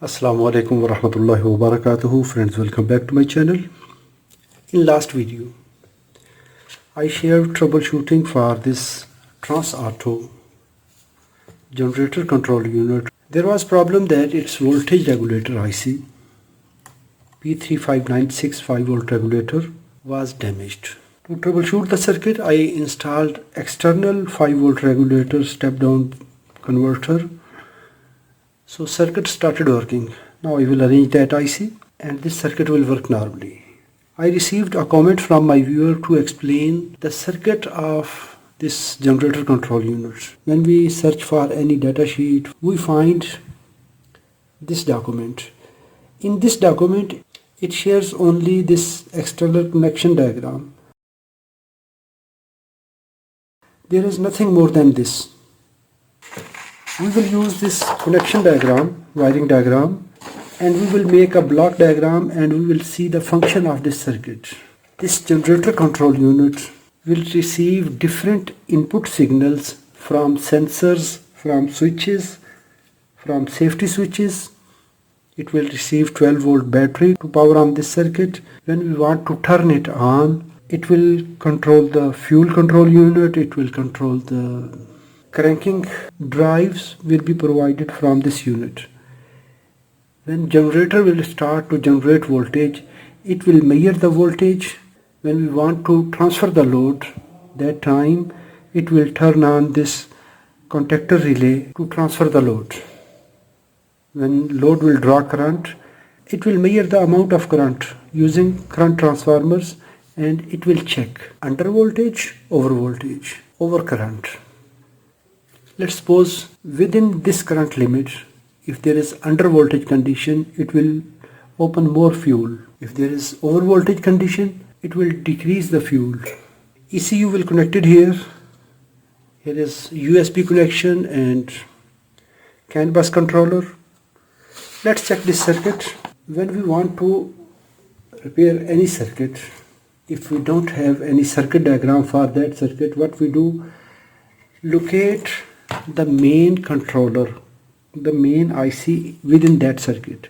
Assalamu alaikum wa rahmatullahi wa barakatuhu. Friends, welcome back to my channel. In last video I shared troubleshooting for this TransAuto generator control unit. There was problem that its voltage regulator IC P35965 volt regulator was damaged. To troubleshoot the circuit, I installed external 5 volt regulator step down converter. So circuit started working. Now I will arrange that IC and this circuit will work normally. I received a comment from my viewer to explain the circuit of this generator control unit. When we search for any data sheet, we find this document. In this document, it shares only this external connection diagram. There is nothing more than this. We will use this connection diagram, wiring diagram, and we will make a block diagram and we will see the function of this circuit. This generator control unit will receive different input signals from sensors, from switches, from safety switches. It will receive 12 volt battery to power on this circuit. When we want to turn it on, it will control the fuel control unit, it will control the cranking drives will be provided from this unit. When generator will start to generate voltage, it will measure the voltage. When we want to transfer the load, that time it will turn on this contactor relay to transfer the load. When load will draw current, it will measure the amount of current using current transformers and it will check under voltage, over voltage, over current. Let's suppose within this current limit, if there is under voltage condition, it will open more fuel. If there is over voltage condition, it will decrease the fuel. ECU will connect it here. Here is USB connection and CAN bus controller. Let's check this circuit. When we want to repair any circuit, if we don't have any circuit diagram for that circuit, what we do, locate the main controller, the main IC within that circuit.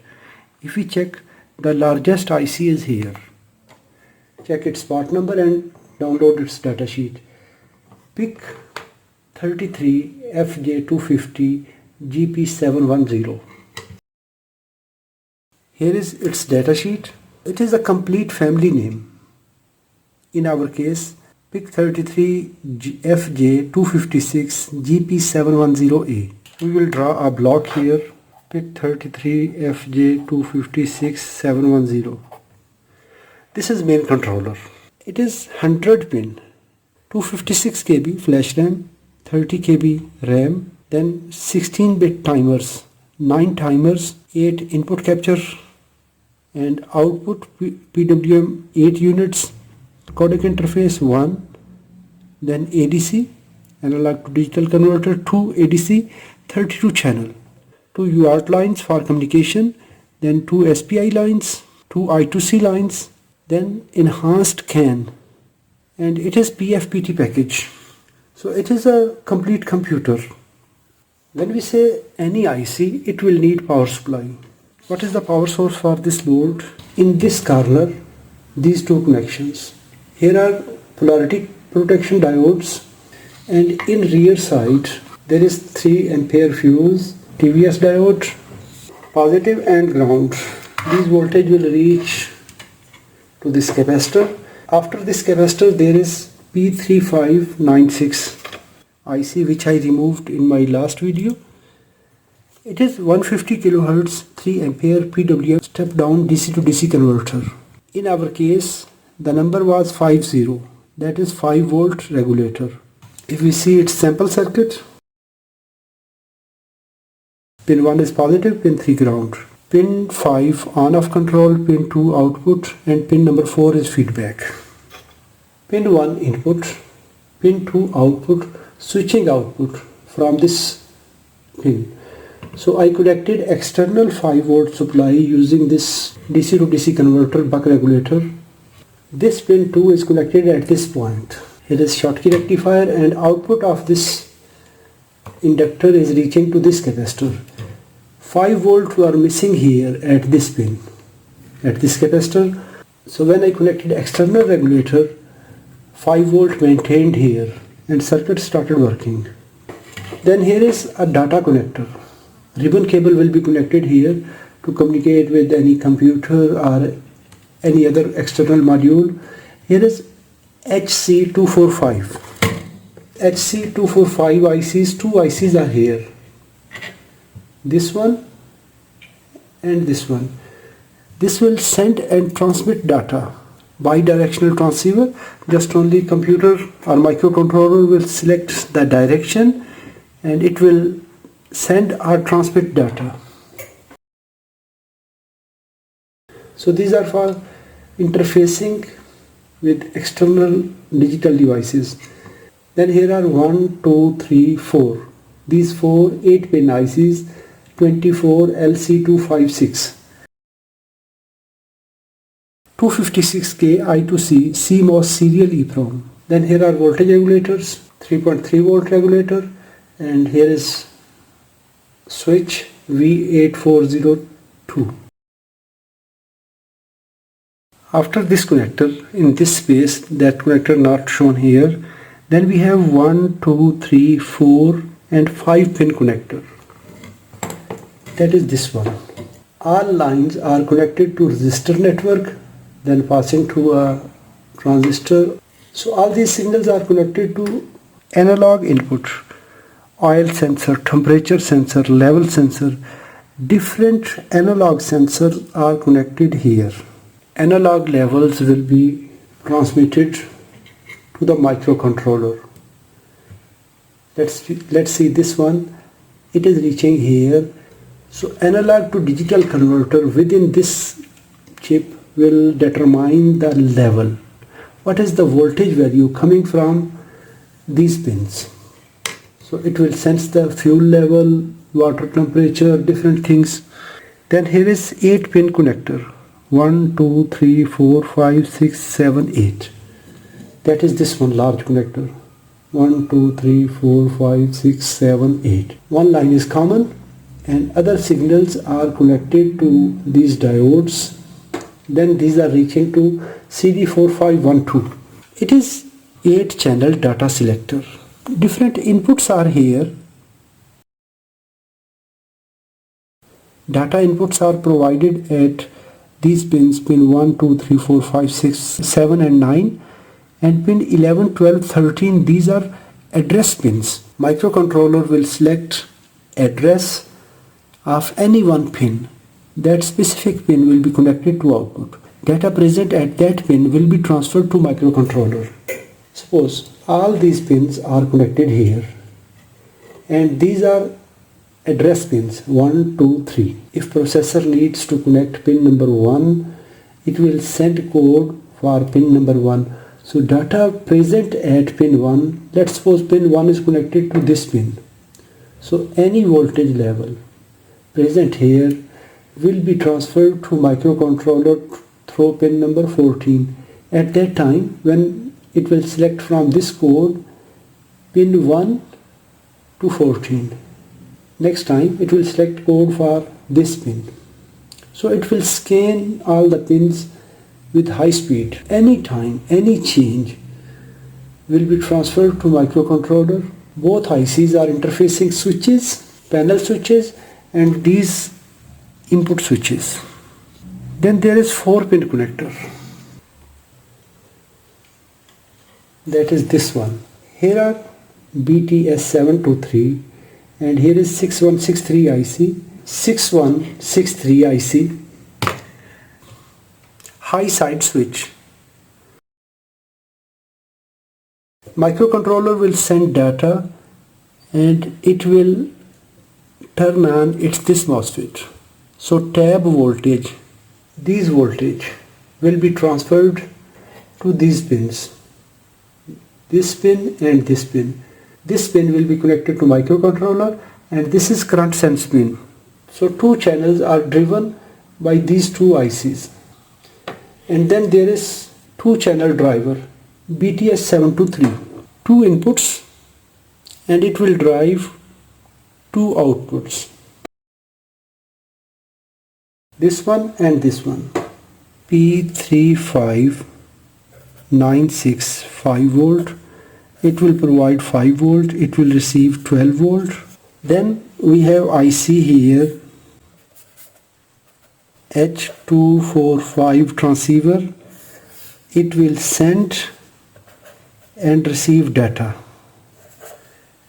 If we check, the largest IC is here. Check its part number and download its datasheet. PIC 33 FJ250 GP710. Here is its datasheet. It is a complete family name. In our case, PIC 33 FJ256 GP710A. We will draw a block here. PIC 33 FJ256 710. This is main controller. It is 100 pin, 256 KB flash RAM, 30 KB RAM, then 16-bit timers, 9 timers, 8 input capture and output PWM 8 units, codec interface 1, then ADC, analog to digital converter, 2 ADC, 32 channel, 2 UART lines for communication, then 2 SPI lines, 2 I2C lines, then enhanced CAN, and it is PFPT package. So it is a complete computer. When we say any IC, it will need power supply. What is the power source for this board? In this corner, these two connections. Here are polarity protection diodes, and in rear side there is 3 ampere fuse, TVS diode, positive and ground. These voltage will reach to this capacitor. After this capacitor there is P3596 IC which I removed in my last video. It is 150 kHz 3 ampere PWM step down DC to DC converter. In our case the number was 50, that is 5 volt regulator. If we see its sample circuit, pin 1 is positive, pin 3 ground, pin 5 on off control, pin 2 output and pin number 4 is feedback. Pin 1 input, pin 2 output, switching output from this pin. So I connected external 5 volt supply using this DC to DC converter buck regulator. This pin 2 is connected at this point. It is Schottky rectifier and output of this inductor is reaching to this capacitor. 5 volt were missing here at this pin, at this capacitor. So when I connected external regulator, 5 volt maintained here and circuit started working. Then here is a data connector. Ribbon cable will be connected here to communicate with any computer or any other external module. Here is HC245. HC245 ICs, two ICs are here. This one and this one. This will send and transmit data. Bidirectional transceiver, just only computer or microcontroller will select the direction and it will send or transmit data. So these are for interfacing with external digital devices. Then here are 1, 2, 3, 4. These 4 8-pin ICs, 24 LC256. 256K I2C CMOS serial EEPROM. Then here are voltage regulators, 3.3 volt regulator, and here is switch V8402. After this connector, in this space, that connector not shown here, then we have 1, 2, 3, 4 and 5 pin connector. That is this one. All lines are connected to resistor network, then passing to a transistor. So all these signals are connected to analog input, oil sensor, temperature sensor, level sensor. Different analog sensors are connected here. Analog levels will be transmitted to the microcontroller. Let's see this one. It is reaching here. So analog to digital converter within this chip will determine the level. What is the voltage value coming from these pins? So it will sense the fuel level, water temperature, different things. Then here is 8-pin connector. 1, 2, 3, 4, 5, 6, 7, 8. That is this one, large connector. 1, 2, 3, 4, 5, 6, 7, 8. One line is common and other signals are connected to these diodes. Then these are reaching to CD4512. It is 8-channel data selector. Different inputs are here. Data inputs are provided at these pins, pin 1, 2, 3, 4, 5, 6, 7 and 9, and pin 11, 12, 13, these are address pins. Microcontroller will select address of any one pin. That specific pin will be connected to output. Data present at that pin will be transferred to microcontroller. Suppose all these pins are connected here and these are address pins 1, 2, 3. If processor needs to connect pin number 1, it will send code for pin number 1. So data present at pin 1, let's suppose pin 1 is connected to this pin. So any voltage level present here will be transferred to microcontroller through pin number 14. At that time, when it will select from this code pin 1 to 14. Next time it will select code for this pin. So it will scan all the pins with high speed. Any time, any change will be transferred to microcontroller. Both ICs are interfacing switches, panel switches, and these input switches. Then there is 4-pin connector. That is this one. Here are BTS723 and here is 6163 IC, 6163 IC, high side switch. Microcontroller will send data and it will turn on this MOSFET. So tab voltage, these voltage will be transferred to these pins. This pin and this pin. This pin will be connected to microcontroller and this is current sense pin. So two channels are driven by these two ICs. And then there is 2-channel driver BTS723. 2 inputs and it will drive 2 outputs. this one and this one, P35965 volt. It will provide 5 volt, it will receive 12 volt. Then we have IC here, H245 transceiver. It will send and receive data,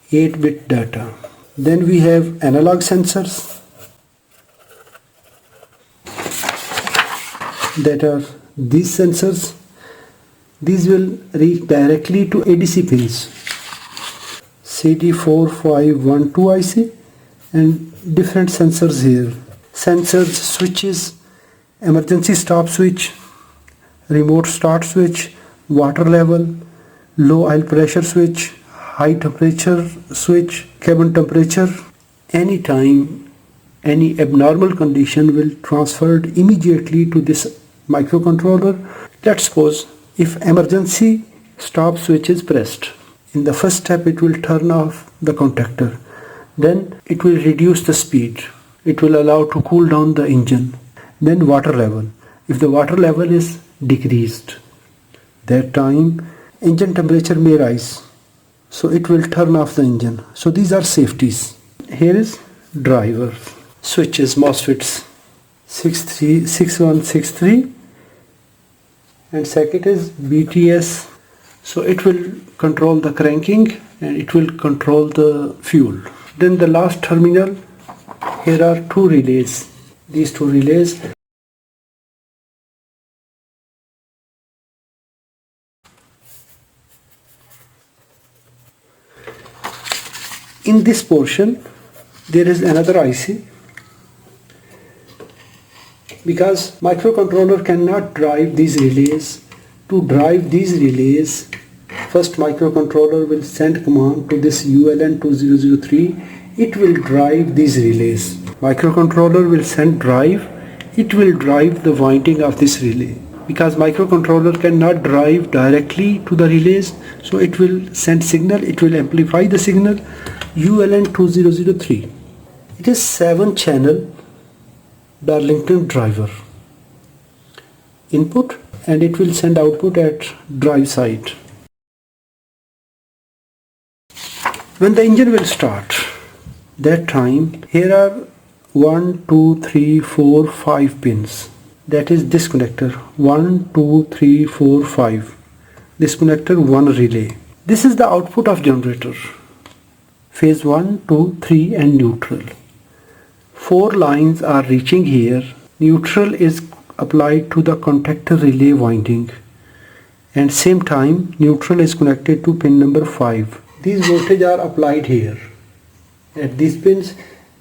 8-bit data. Then we have analog sensors that are these sensors. These will reach directly to ADC pins, CD4512 IC, and different sensors here. Sensors, switches, emergency stop switch, remote start switch, water level, low oil pressure switch, high temperature switch, cabin temperature. Anytime any abnormal condition will transferred immediately to this microcontroller. Let's suppose if emergency stop switch is pressed. In the first step it will turn off the contactor. Then it will reduce the speed. It will allow to cool down the engine. Then water level. If the water level is decreased, that time engine temperature may rise. So it will turn off the engine. So these are safeties. Here is driver. Switches, MOSFETs, 6163, and second is BTS. So it will control the cranking and it will control the fuel. Then the last terminal, here are two relays. These two relays. In this portion there is another IC, because microcontroller cannot drive these relays. To drive these relays, first microcontroller will send command to this ULN2003. It will drive these relays. Microcontroller will send drive. It will drive the winding of this relay. Because microcontroller cannot drive directly to the relays, so it will send signal. It will amplify the signal. ULN2003. It is 7-channel Darlington driver input, and it will send output at drive side. When the engine will start, that time here are 1, 2, 3, 4, 5 pins. That is this connector, 1, 2, 3, 4, 5. This connector, one relay. This is the output of generator. Phase 1, 2, 3 and neutral. 4 lines are reaching here. Neutral is applied to the contactor relay winding, and same time neutral is connected to pin number 5. These voltage are applied here at these pins,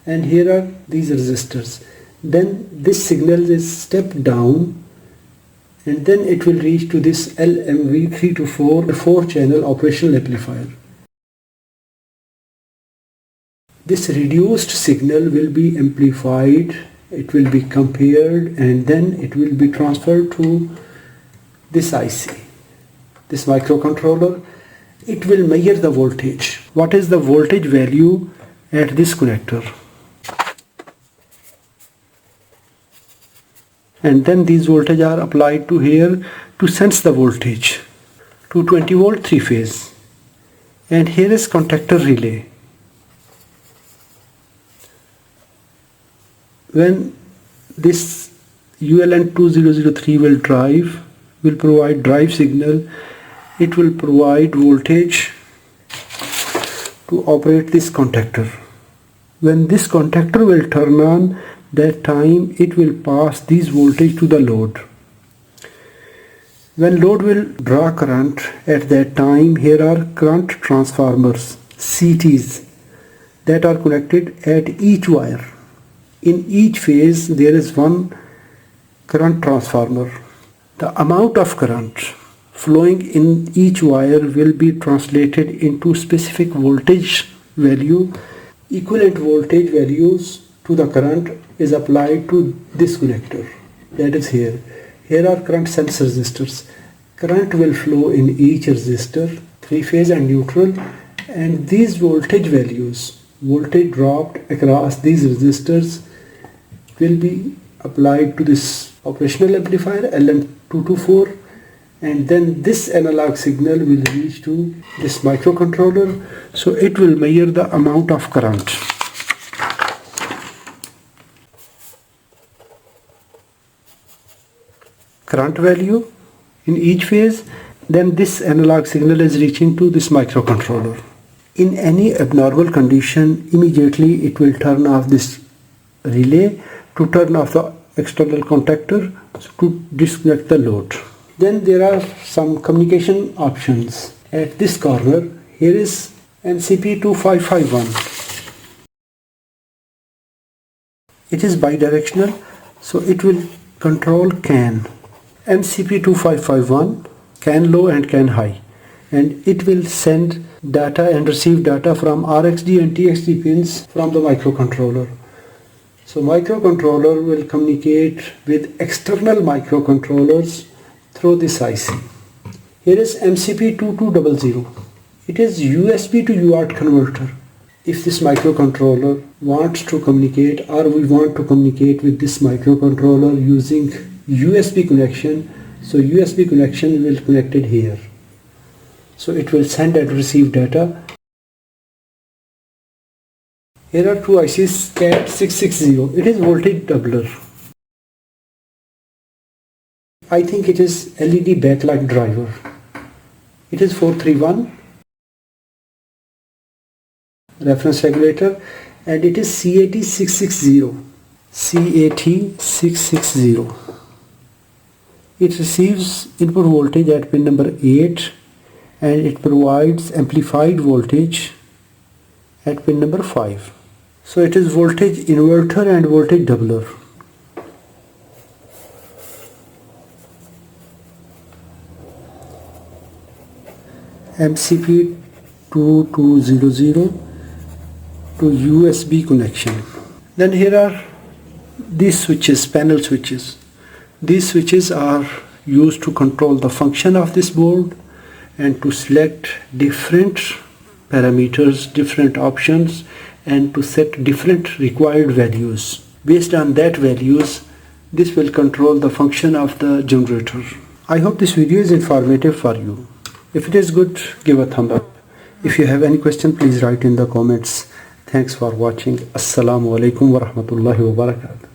and here are these resistors. Then this signal is stepped down, and then it will reach to this LMV324 4-channel operational amplifier. This reduced signal will be amplified, it will be compared, and then it will be transferred to this IC, this microcontroller. It will measure the voltage. What is the voltage value at this connector? And then these voltage are applied to here to sense the voltage. 220 volt 3 phase. And here is contactor relay. When this ULN2003 will provide drive signal, it will provide voltage to operate this contactor. When this contactor will turn on, that time it will pass this voltage to the load. When load will draw current, at that time here are current transformers, CTs, that are connected at each wire. In each phase there is one current transformer. The amount of current flowing in each wire will be translated into specific voltage value. Equivalent voltage values to the current is applied to this connector, that is here. Here are current sense resistors. Current will flow in each resistor, 3-phase and neutral, and these voltage values, voltage dropped across these resistors, will be applied to this operational amplifier LM224, and then this analog signal will reach to this microcontroller, so it will measure the amount of current. Current value in each phase, then this analog signal is reaching to this microcontroller. In any abnormal condition, immediately it will turn off this relay to turn off the external contactor to disconnect the load. Then there are some communication options. At this corner, here is MCP2551. It is bidirectional, so it will control CAN. MCP2551, CAN low and CAN high, and it will send data and receive data from RxD and TxD pins from the microcontroller. So microcontroller will communicate with external microcontrollers through this IC. Here is MCP2200. It is USB to UART converter. If this microcontroller wants to communicate, or we want to communicate with this microcontroller using USB connection, so USB connection will connected here. So it will send and receive data. Here are two ICs, CAT660. It is voltage doubler. I think it is LED backlight driver. It is 431 reference regulator, and it is CAT660. CAT660. It receives input voltage at pin number 8, and it provides amplified voltage at pin number 5. So it is voltage inverter and voltage doubler. MCP2200 to USB connection. Then here are these switches, panel switches. These switches are used to control the function of this board and to select different parameters, different options, and to set different required values. Based on that values, this will control the function of the generator. I hope this video is informative for you. If it is good, give a thumb up. If you have any question, please write in the comments. Thanks for watching. Assalamu alaikum wa rahmatullahi wa barakatuh.